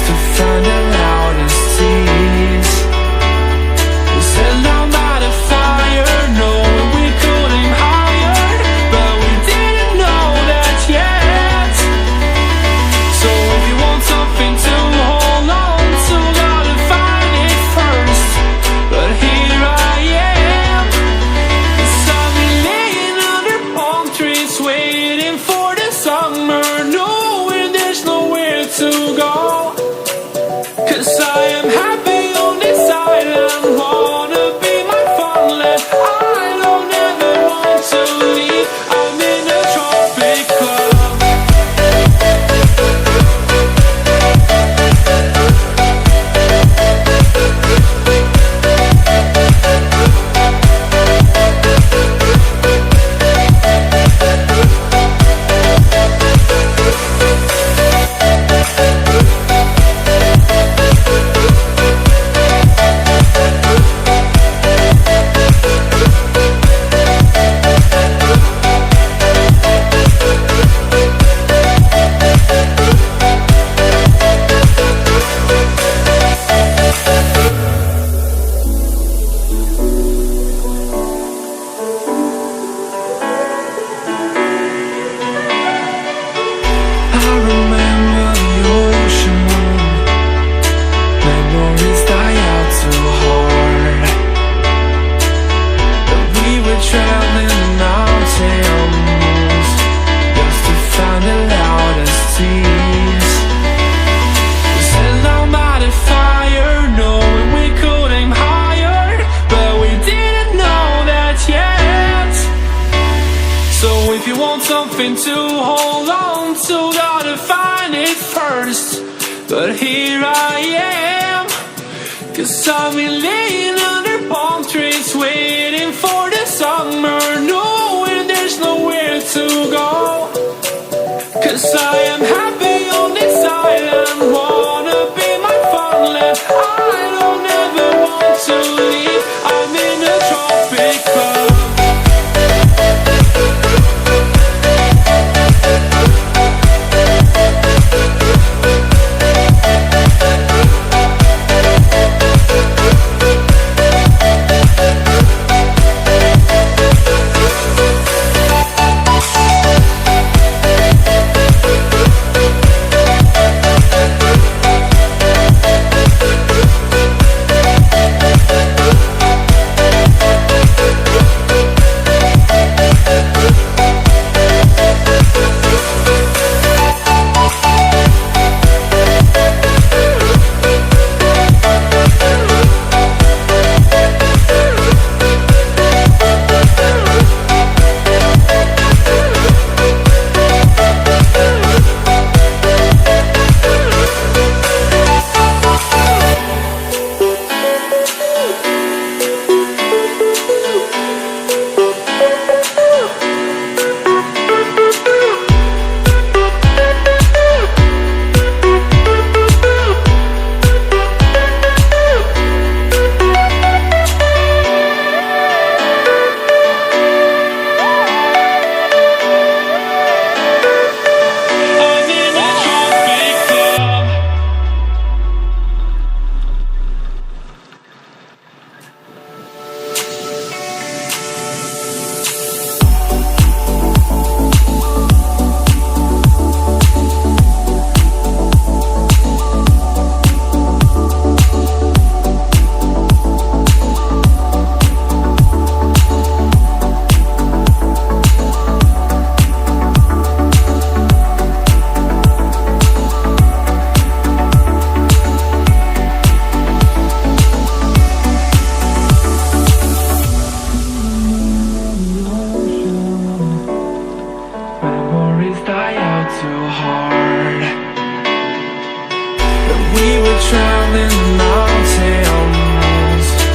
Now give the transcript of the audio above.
to find the loudest tease. We said down by the fire, knowing we could aim higher, but we didn't know that yet. So if you want something to hold on to, gotta find it first. But here I am, 'cause I've been laying under palm trees, waiting for the summer, knowing there's nowhere to go. 'Cause I am happy on this island, wanna be my farmland. I don't ever want to leave, I'm in a tropic club. I remember the ocean moon, memories die out too hard. But we were traveling the mountains just to find the loudest tease. We sat down by the fire, knowing we could aim higher, but we didn't know that yet. So if you want something to hold on to, gotta find it first. But here I am, 'cause I've been laying under palm trees, waiting for the summer, knowing there's nowhere to go. 'Cause I am happy on this island, wanna be my farmland. I don't ever want to leave, I'm in a tropic club. too hard. But we were traveling the night.